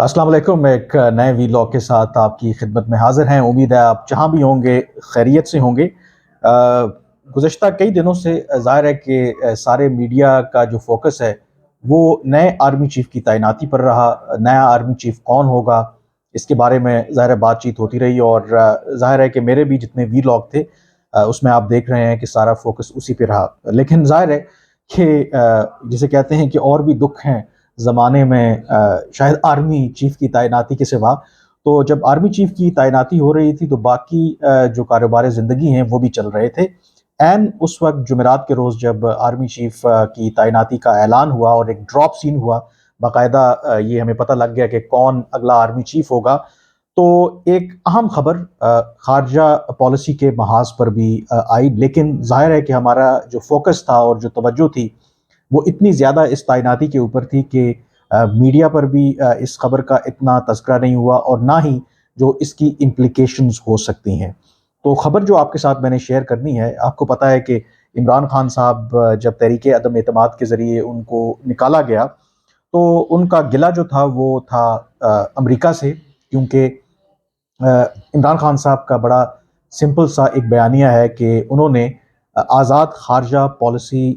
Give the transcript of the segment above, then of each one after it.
السلام علیکم۔ ایک نئے ویلاگ کے ساتھ آپ کی خدمت میں حاضر ہیں۔ امید ہے آپ جہاں بھی ہوں گے خیریت سے ہوں گے۔ گزشتہ کئی دنوں سے ظاہر ہے کہ سارے میڈیا کا جو فوکس ہے وہ نئے آرمی چیف کی تعیناتی پر رہا۔ نیا آرمی چیف کون ہوگا اس کے بارے میں ظاہر ہے بات چیت ہوتی رہی، اور ظاہر ہے کہ میرے بھی جتنے ویلاگ تھے اس میں آپ دیکھ رہے ہیں کہ سارا فوکس اسی پہ رہا۔ لیکن ظاہر ہے کہ جسے کہتے ہیں کہ اور بھی دکھ ہیں زمانے میں شاید آرمی چیف کی تعیناتی کے سوا، تو جب آرمی چیف کی تعیناتی ہو رہی تھی تو باقی جو کاروبار زندگی ہیں وہ بھی چل رہے تھے۔ اس وقت جمعرات کے روز جب آرمی چیف کی تعیناتی کا اعلان ہوا اور ایک ڈراپ سین ہوا، باقاعدہ یہ ہمیں پتہ لگ گیا کہ کون اگلا آرمی چیف ہوگا، تو ایک اہم خبر خارجہ پالیسی کے محاذ پر بھی آئی۔ لیکن ظاہر ہے کہ ہمارا جو فوکس تھا اور جو توجہ تھی وہ اتنی زیادہ اس تعیناتی کے اوپر تھی کہ میڈیا پر بھی اس خبر کا اتنا تذکرہ نہیں ہوا، اور نہ ہی جو اس کی امپلیکیشنز ہو سکتی ہیں۔ تو خبر جو آپ کے ساتھ میں نے شیئر کرنی ہے، آپ کو پتہ ہے کہ عمران خان صاحب جب تحریک عدم اعتماد کے ذریعے ان کو نکالا گیا تو ان کا گلہ جو تھا وہ تھا امریکہ سے، کیونکہ عمران خان صاحب کا بڑا سمپل سا ایک بیانیہ ہے کہ انہوں نے آزاد خارجہ پالیسی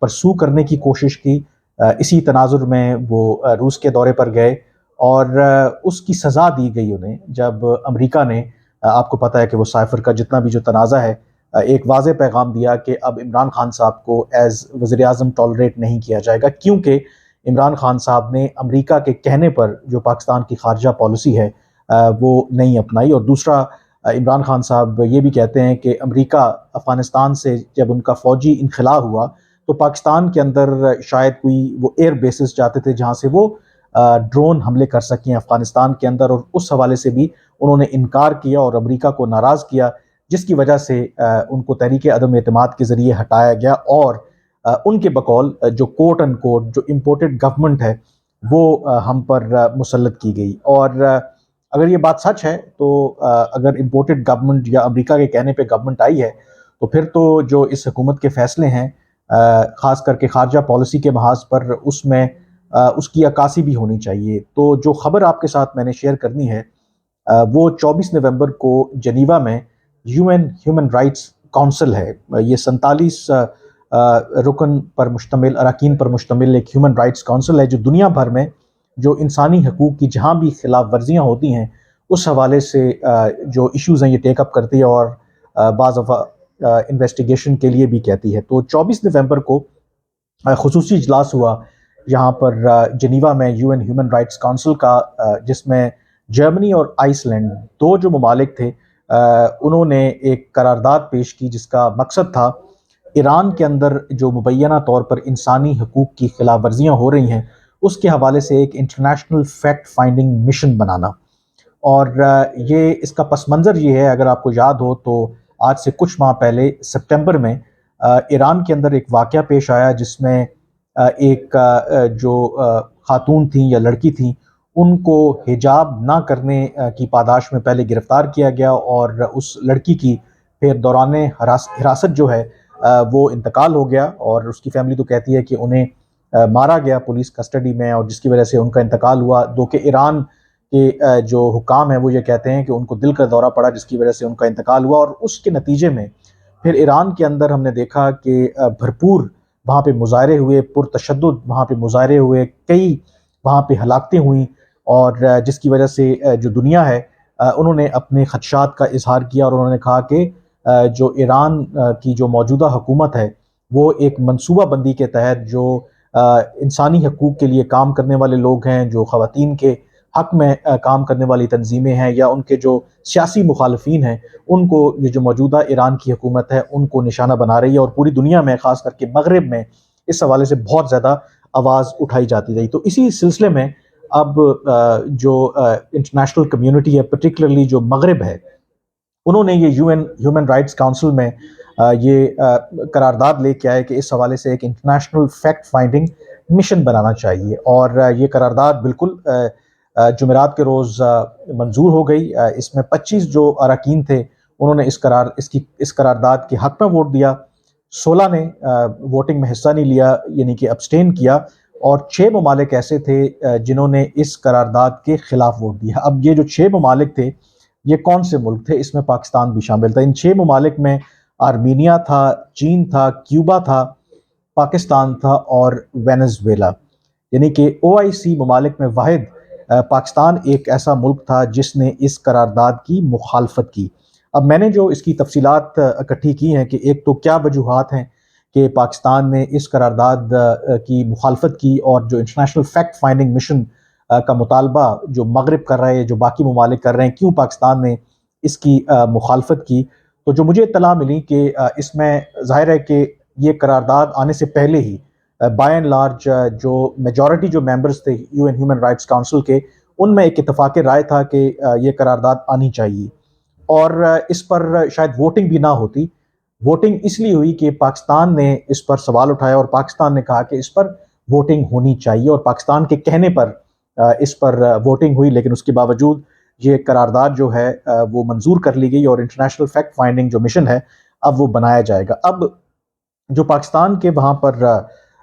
پرسو کرنے کی کوشش کی۔ اسی تناظر میں وہ روس کے دورے پر گئے اور اس کی سزا دی گئی انہیں جب امریکہ نے، آپ کو پتہ ہے کہ وہ سائفر کا جتنا بھی جو تنازع ہے، ایک واضح پیغام دیا کہ اب عمران خان صاحب کو ایز وزیر اعظم ٹالریٹ نہیں کیا جائے گا، کیونکہ عمران خان صاحب نے امریکہ کے کہنے پر جو پاکستان کی خارجہ پالیسی ہے وہ نہیں اپنائی۔ اور دوسرا، عمران خان صاحب یہ بھی کہتے ہیں کہ امریکہ افغانستان سے جب ان کا فوجی انخلا ہوا تو پاکستان کے اندر شاید کوئی وہ ایئر بیسز چاہتے تھے جہاں سے وہ ڈرون حملے کر سکیں افغانستان کے اندر، اور اس حوالے سے بھی انہوں نے انکار کیا اور امریکہ کو ناراض کیا، جس کی وجہ سے ان کو تحریک عدم اعتماد کے ذریعے ہٹایا گیا، اور ان کے بقول جو کوٹ ان کوٹ جو امپورٹڈ گورنمنٹ ہے وہ ہم پر مسلط کی گئی۔ اور اگر یہ بات سچ ہے تو اگر امپورٹڈ گورنمنٹ یا امریکہ کے کہنے پہ گورنمنٹ آئی ہے تو پھر تو جو اس حکومت کے فیصلے ہیں خاص کر کے خارجہ پالیسی کے محاذ پر، اس میں اس کی عکاسی بھی ہونی چاہیے۔ تو جو خبر آپ کے ساتھ میں نے شیئر کرنی ہے وہ 24 نومبر کو جنیوا میں UN ہیومن رائٹس کونسل ہے، یہ 47 رکن پر مشتمل، اراکین پر مشتمل ایک ہیومن رائٹس کونسل ہے جو دنیا بھر میں جو انسانی حقوق کی جہاں بھی خلاف ورزیاں ہوتی ہیں اس حوالے سے جو ایشوز ہیں یہ ٹیک اپ کرتی ہے، اور بعض دفعہ انویسٹیگیشن کے لیے بھی کہتی ہے۔ تو 24 نومبر کو خصوصی اجلاس ہوا یہاں پر جنیوا میں UN ہیومن رائٹس کونسل کا، جس میں جرمنی اور آئس لینڈ دو جو ممالک تھے انہوں نے ایک قرارداد پیش کی جس کا مقصد تھا ایران کے اندر جو مبینہ طور پر انسانی حقوق کی خلاف ورزیاں ہو رہی ہیں اس کے حوالے سے ایک انٹرنیشنل فیکٹ فائنڈنگ مشن بنانا۔ اور یہ اس کا پس منظر یہ ہے، اگر آپ کو یاد ہو تو آج سے کچھ ماہ پہلے سپٹمبر میں ایران کے اندر ایک واقعہ پیش آیا جس میں ایک جو خاتون تھیں یا لڑکی تھیں ان کو حجاب نہ کرنے کی پاداش میں پہلے گرفتار کیا گیا، اور اس لڑکی کی پھر دوران حراست جو ہے وہ انتقال ہو گیا، اور اس کی فیملی تو کہتی ہے کہ انہیں مارا گیا پولیس کسٹڈی میں، اور جس کی وجہ سے ان کا انتقال ہوا۔ دو کہ ایران کے جو حکام ہیں وہ یہ کہتے ہیں کہ ان کو دل کا دورہ پڑا جس کی وجہ سے ان کا انتقال ہوا، اور اس کے نتیجے میں پھر ایران کے اندر ہم نے دیکھا کہ بھرپور وہاں پہ مظاہرے ہوئے، پرتشدد وہاں پہ مظاہرے ہوئے، کئی وہاں پہ ہلاکتیں ہوئیں، اور جس کی وجہ سے جو دنیا ہے انہوں نے اپنے خدشات کا اظہار کیا، اور انہوں نے کہا کہ جو ایران کی جو موجودہ حکومت ہے وہ ایک منصوبہ بندی کے تحت جو انسانی حقوق کے لیے کام کرنے والے لوگ ہیں، جو خواتین کے حق میں کام کرنے والی تنظیمیں ہیں، یا ان کے جو سیاسی مخالفین ہیں، ان کو یہ جو موجودہ ایران کی حکومت ہے ان کو نشانہ بنا رہی ہے، اور پوری دنیا میں خاص کر کے مغرب میں اس حوالے سے بہت زیادہ آواز اٹھائی جاتی رہی۔ تو اسی سلسلے میں اب جو انٹرنیشنل کمیونٹی ہے، پرٹیکولرلی جو مغرب ہے، انہوں نے یہ UN ہیومن رائٹس کونسل میں یہ قرارداد لے کے آئے کہ اس حوالے سے ایک انٹرنیشنل فیکٹ فائنڈنگ مشن بنانا چاہیے، اور یہ قرارداد بالکل جمعرات کے روز منظور ہو گئی۔ اس میں 25 جو اراکین تھے انہوں نے اس قرارداد کے حق میں ووٹ دیا، 16 نے ووٹنگ میں حصہ نہیں لیا یعنی کہ ابسٹین کیا، اور 6 ممالک ایسے تھے جنہوں نے اس قرارداد کے خلاف ووٹ دیا۔ اب یہ جو 6 ممالک تھے یہ کون سے ملک تھے؟ اس میں پاکستان بھی شامل تھا۔ ان 6 ممالک میں آرمینیا تھا، چین تھا، کیوبا تھا، پاکستان تھا اور وینزویلا، یعنی کہ OIC ممالک میں واحد پاکستان ایک ایسا ملک تھا جس نے اس قرارداد کی مخالفت کی۔ اب میں نے جو اس کی تفصیلات اکٹھی کی ہیں کہ ایک تو کیا وجوہات ہیں کہ پاکستان نے اس قرارداد کی مخالفت کی، اور جو انٹرنیشنل فیکٹ فائنڈنگ مشن کا مطالبہ جو مغرب کر رہے ہیں، جو باقی ممالک کر رہے ہیں، کیوں پاکستان نے اس کی مخالفت کی۔ تو جو مجھے اطلاع ملی کہ اس میں ظاہر ہے کہ یہ قرارداد آنے سے پہلے ہی بائی اینڈ لارج جو میجورٹی جو ممبرز تھے UN ہیومن رائٹس کونسل کے، ان میں ایک اتفاق رائے تھا کہ یہ قرارداد آنی چاہیے، اور اس پر شاید ووٹنگ بھی نہ ہوتی۔ ووٹنگ اس لیے ہوئی کہ پاکستان نے اس پر سوال اٹھایا اور پاکستان نے کہا کہ اس پر ووٹنگ ہونی چاہیے، اور پاکستان کے کہنے پر اس پر ووٹنگ ہوئی، لیکن اس کے باوجود یہ قرارداد جو ہے وہ منظور کر لی گئی، اور انٹرنیشنل فیکٹ فائنڈنگ جو مشن ہے اب وہ بنایا جائے گا۔ اب جو پاکستان کے وہاں پر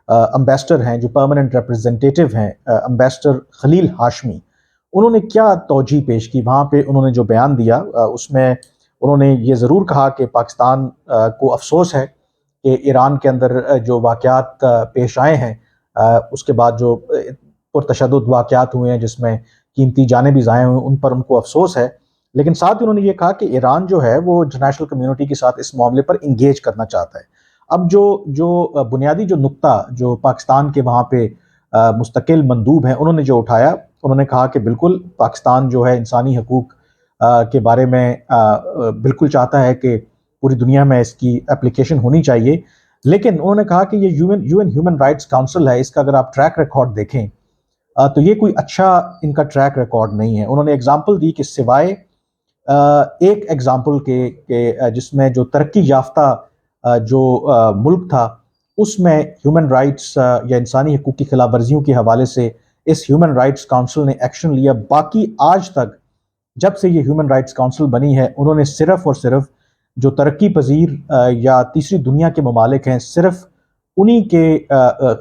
امبیسڈر ہیں، جو پرماننٹ ریپرزنٹیٹیو ہیں، امبیسڈر خلیل ہاشمی، انہوں نے کیا توجہ پیش کی وہاں پہ؟ انہوں نے جو بیان دیا اس میں انہوں نے یہ ضرور کہا کہ پاکستان کو افسوس ہے کہ ایران کے اندر جو واقعات پیش آئے ہیں، اس کے بعد جو پرتشدد واقعات ہوئے ہیں جس میں قیمتی جانیں بھی ضائع ہوئے، ان پر ان کو افسوس ہے، لیکن ساتھ انہوں نے یہ کہا کہ ایران جو ہے وہ انٹرنیشنل کمیونٹی کے ساتھ اس معاملے پر انگیج کرنا چاہتا ہے۔ اب جو بنیادی جو نقطہ جو پاکستان کے وہاں پہ مستقل مندوب ہیں انہوں نے جو اٹھایا، انہوں نے کہا کہ بالکل پاکستان جو ہے انسانی حقوق کے بارے میں بالکل چاہتا ہے کہ پوری دنیا میں اس کی اپلیکیشن ہونی چاہیے، لیکن انہوں نے کہا کہ یہ UN ہیومن رائٹس کونسل ہے، اس کا اگر آپ ٹریک ریکارڈ دیکھیں تو یہ کوئی اچھا ان کا ٹریک ریکارڈ نہیں ہے۔ انہوں نے اگزامپل دی کہ سوائے ایک ایگزامپل کے جس میں جو ترقی یافتہ جو ملک تھا اس میں ہیومن رائٹس یا انسانی حقوق کی خلاف ورزیوں کے حوالے سے اس ہیومن رائٹس کونسل نے ایکشن لیا، باقی آج تک جب سے یہ ہیومن رائٹس کونسل بنی ہے انہوں نے صرف اور صرف جو ترقی پذیر یا تیسری دنیا کے ممالک ہیں صرف انہی کے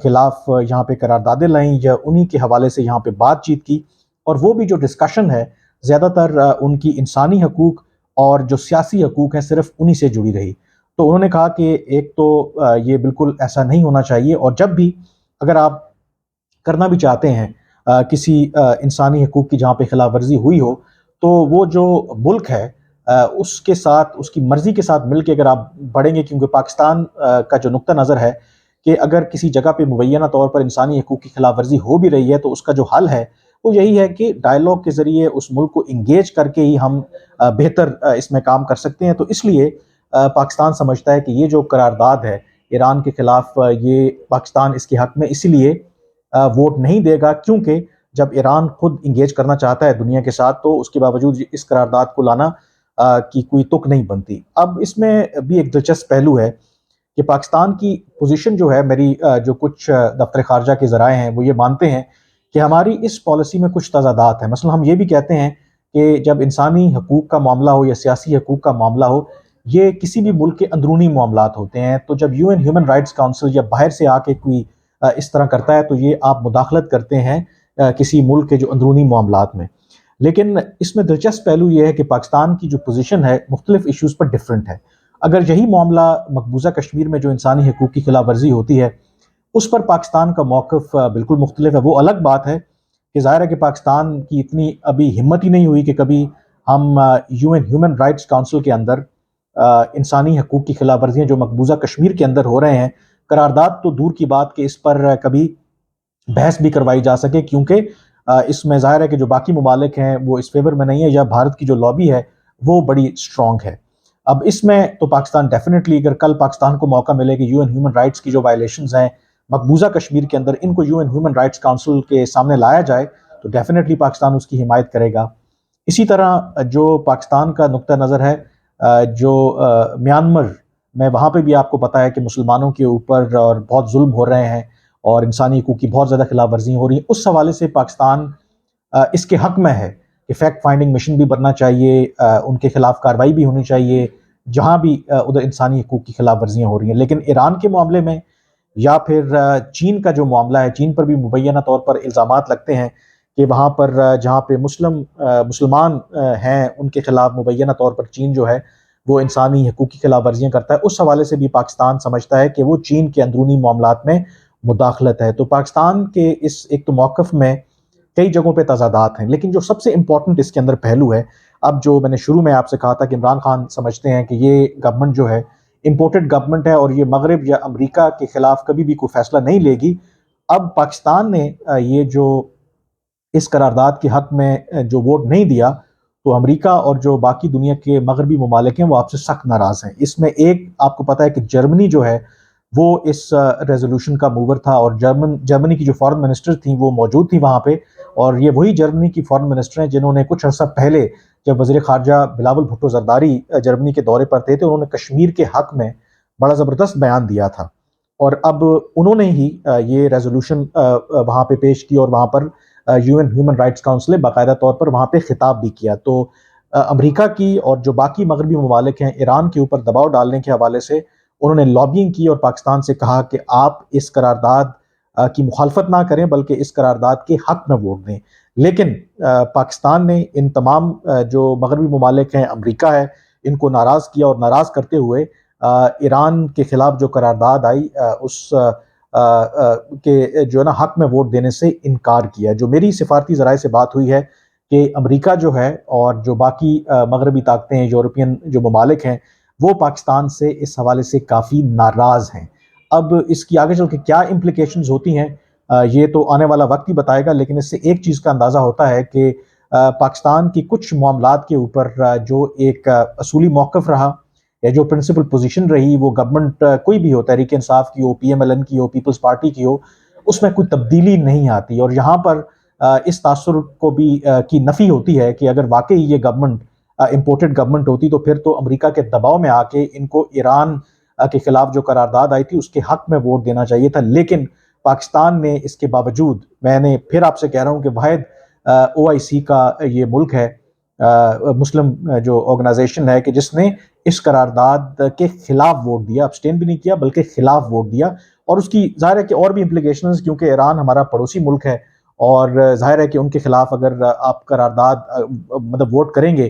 خلاف یہاں پہ قراردادیں لائیں یا انہی کے حوالے سے یہاں پہ بات چیت کی، اور وہ بھی جو ڈسکشن ہے زیادہ تر ان کی انسانی حقوق اور جو سیاسی حقوق ہیں صرف انہی سے جڑی رہی۔ تو انہوں نے کہا کہ ایک تو یہ بالکل ایسا نہیں ہونا چاہیے، اور جب بھی اگر آپ کرنا بھی چاہتے ہیں کسی انسانی حقوق کی جہاں پہ خلاف ورزی ہوئی ہو تو وہ جو ملک ہے اس کے ساتھ اس کی مرضی کے ساتھ مل کے اگر آپ بڑھیں گے، کیونکہ پاکستان کا جو نقطہ نظر ہے کہ اگر کسی جگہ پہ مبینہ طور پر انسانی حقوق کی خلاف ورزی ہو بھی رہی ہے تو اس کا جو حل ہے وہ یہی ہے کہ ڈائیلاگ کے ذریعے اس ملک کو انگیج کر کے ہی ہم بہتر اس میں کام کر سکتے ہیں۔ تو اس لیے پاکستان سمجھتا ہے کہ یہ جو قرارداد ہے ایران کے خلاف، یہ پاکستان اس کے حق میں اسی لیے ووٹ نہیں دے گا کیونکہ جب ایران خود انگیج کرنا چاہتا ہے دنیا کے ساتھ تو اس کے باوجود اس قرارداد کو لانا کی کوئی تک نہیں بنتی۔ اب اس میں بھی ایک دلچسپ پہلو ہے کہ پاکستان کی پوزیشن جو ہے، میری جو کچھ دفتر خارجہ کے ذرائع ہیں وہ یہ مانتے ہیں کہ ہماری اس پالیسی میں کچھ تضادات ہیں۔ مثلا ہم یہ بھی کہتے ہیں کہ جب انسانی حقوق کا معاملہ ہو یا سیاسی حقوق کا معاملہ ہو، یہ کسی بھی ملک کے اندرونی معاملات ہوتے ہیں، تو جب UN ہیومن رائٹس کونسل یا باہر سے آ کے کوئی اس طرح کرتا ہے تو یہ آپ مداخلت کرتے ہیں کسی ملک کے جو اندرونی معاملات میں۔ لیکن اس میں دلچسپ پہلو یہ ہے کہ پاکستان کی جو پوزیشن ہے مختلف ایشوز پر ڈیفرنٹ ہے۔ اگر یہی معاملہ مقبوضہ کشمیر میں جو انسانی حقوق کی خلاف ورزی ہوتی ہے اس پر پاکستان کا موقف بالکل مختلف ہے۔ وہ الگ بات ہے کہ ظاہر ہے کہ پاکستان کی اتنی ابھی ہمت ہی نہیں ہوئی کہ کبھی ہم UN ہیومن رائٹس کونسل کے اندر انسانی حقوق کی خلاف ورزیاں جو مقبوضہ کشمیر کے اندر ہو رہے ہیں، قرارداد تو دور کی بات کہ اس پر کبھی بحث بھی کروائی جا سکے، کیونکہ اس میں ظاہر ہے کہ جو باقی ممالک ہیں وہ اس فیور میں نہیں ہے، یا بھارت کی جو لابی ہے وہ بڑی سٹرونگ ہے۔ اب اس میں تو پاکستان ڈیفینیٹلی اگر کل پاکستان کو موقع ملے کہ UN ہیومن رائٹس کی جو وائلیشنز ہیں مقبوضہ کشمیر کے اندر ان کو UN ہیومن رائٹس کونسل کے سامنے لایا جائے تو ڈیفینیٹلی پاکستان اس کی حمایت کرے گا۔ اسی طرح جو پاکستان کا نقطہ نظر ہے جو میانمر میں، وہاں پہ بھی آپ کو پتہ ہے کہ مسلمانوں کے اوپر اور بہت ظلم ہو رہے ہیں اور انسانی حقوق کی بہت زیادہ خلاف ورزیاں ہو رہی ہیں۔ اس حوالے سے پاکستان اس کے حق میں ہے کہ فیکٹ فائنڈنگ مشن بھی بننا چاہیے، ان کے خلاف کارروائی بھی ہونی چاہیے جہاں بھی ادھر انسانی حقوق کی خلاف ورزیاں ہو رہی ہیں۔ لیکن ایران کے معاملے میں یا پھر چین کا جو معاملہ ہے، چین پر بھی مبینہ طور پر الزامات لگتے ہیں کہ وہاں پر جہاں پہ مسلمان ہیں ان کے خلاف مبینہ طور پر چین جو ہے وہ انسانی حقوق کی خلاف ورزیاں کرتا ہے، اس حوالے سے بھی پاکستان سمجھتا ہے کہ وہ چین کے اندرونی معاملات میں مداخلت ہے۔ تو پاکستان کے اس ایک تو موقف میں کئی جگہوں پہ تضادات ہیں، لیکن جو سب سے امپورٹنٹ اس کے اندر پہلو ہے، اب جو میں نے شروع میں آپ سے کہا تھا کہ عمران خان سمجھتے ہیں کہ یہ گورنمنٹ جو ہے امپورٹڈ گورنمنٹ ہے اور یہ مغرب یا امریکہ کے خلاف کبھی بھی کوئی فیصلہ نہیں لے گی۔ اب پاکستان نے یہ جو اس قرارداد کے حق میں جو ووٹ نہیں دیا، تو امریکہ اور جو باقی دنیا کے مغربی ممالک ہیں وہ آپ سے سخت ناراض ہیں۔ اس میں ایک آپ کو پتہ ہے کہ جرمنی جو ہے وہ اس ریزولوشن کا موور تھا، اور جرمنی کی جو فارن منسٹر تھیں وہ موجود تھیں وہاں پہ، اور یہ وہی جرمنی کی فارن منسٹر ہیں جنہوں نے کچھ عرصہ پہلے جب وزیر خارجہ بلاول بھٹو زرداری جرمنی کے دورے پر تھے تو انہوں نے کشمیر کے حق میں بڑا زبردست بیان دیا تھا، اور اب انہوں نے ہی یہ ریزولوشن وہاں پہ پیش کی، اور وہاں پر UN ہیومن رائٹس کاؤنسل نے باقاعدہ طور پر وہاں پہ خطاب بھی کیا۔ تو امریکہ کی اور جو باقی مغربی ممالک ہیں ایران کے اوپر دباؤ ڈالنے کے حوالے سے انہوں نے لابینگ کی اور پاکستان سے کہا کہ آپ اس قرارداد کی مخالفت نہ کریں بلکہ اس قرارداد کے حق میں ووٹ دیں، لیکن پاکستان نے ان تمام جو مغربی ممالک ہیں، امریکہ ہے، ان کو ناراض کیا، اور ناراض کرتے ہوئے ایران کے خلاف جو قرارداد آئی اس کے جو ہے نا حق میں ووٹ دینے سے انکار کیا۔ جو میری سفارتی ذرائع سے بات ہوئی ہے کہ امریکہ جو ہے اور جو باقی مغربی طاقتیں ہیں، یورپین جو ممالک ہیں، وہ پاکستان سے اس حوالے سے کافی ناراض ہیں۔ اب اس کی آگے چل کے کیا امپلیکیشنز ہوتی ہیں یہ تو آنے والا وقت ہی بتائے گا، لیکن اس سے ایک چیز کا اندازہ ہوتا ہے کہ پاکستان کی کچھ معاملات کے اوپر جو ایک اصولی موقف رہا یا جو پرنسپل پوزیشن رہی، وہ گورنمنٹ کوئی بھی ہو، تحریک انصاف کی ہو، PMLN کی ہو، پیپلز پارٹی کی ہو، اس میں کوئی تبدیلی نہیں آتی، اور یہاں پر اس تاثر کو بھی کی نفی ہوتی ہے کہ اگر واقعی یہ گورنمنٹ امپورٹڈ گورنمنٹ ہوتی تو پھر تو امریکہ کے دباؤ میں آ کے ان کو ایران کے خلاف جو قرارداد آئی تھی اس کے حق میں ووٹ دینا چاہیے تھا، لیکن پاکستان نے اس کے باوجود، میں نے پھر آپ سے کہہ رہا ہوں کہ واحد OIC کا یہ ملک ہے، مسلم جو آرگنائزیشن ہے کہ جس نے اس قرارداد کے خلاف ووٹ دیا، ابسٹین بھی نہیں کیا بلکہ خلاف ووٹ دیا، اور اس کی ظاہر ہے کہ اور بھی امپلیکیشنز، کیونکہ ایران ہمارا پڑوسی ملک ہے، اور ظاہر ہے کہ ان کے خلاف اگر آپ قرارداد مطلب ووٹ کریں گے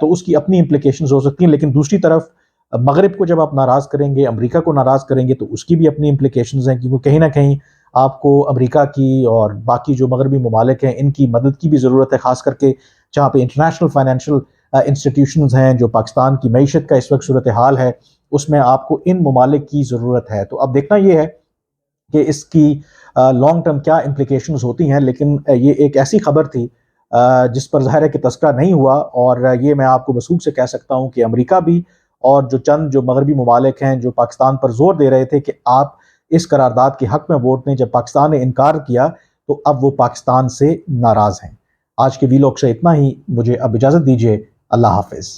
تو اس کی اپنی امپلیکیشنز ہو سکتی ہیں، لیکن دوسری طرف مغرب کو جب آپ ناراض کریں گے، امریکہ کو ناراض کریں گے، تو اس کی بھی اپنی امپلیکیشنز ہیں، کیونکہ کہیں نہ کہیں آپ کو امریکہ کی اور باقی جو مغربی ممالک ہیں ان کی مدد کی بھی ضرورت ہے، خاص کر کے جہاں پہ انٹرنیشنل فائنینشیل انسٹیٹیوشنز ہیں، جو پاکستان کی معیشت کا اس وقت صورتحال ہے اس میں آپ کو ان ممالک کی ضرورت ہے۔ تو اب دیکھنا یہ ہے کہ اس کی لانگ ٹرم کیا امپلیکیشنز ہوتی ہیں، لیکن یہ ایک ایسی خبر تھی جس پر ظاہر ہے کہ تذکرہ نہیں ہوا، اور یہ میں آپ کو وثوق سے کہہ سکتا ہوں کہ امریکہ بھی اور جو چند جو مغربی ممالک ہیں جو پاکستان پر زور دے رہے تھے کہ آپ اس قرارداد کے حق میں ووٹ دیں، جب پاکستان نے انکار کیا تو اب وہ پاکستان سے ناراض ہیں۔ آج کے ویلاگ سے اتنا ہی، مجھے اب اجازت دیجیے، اللہ حافظ۔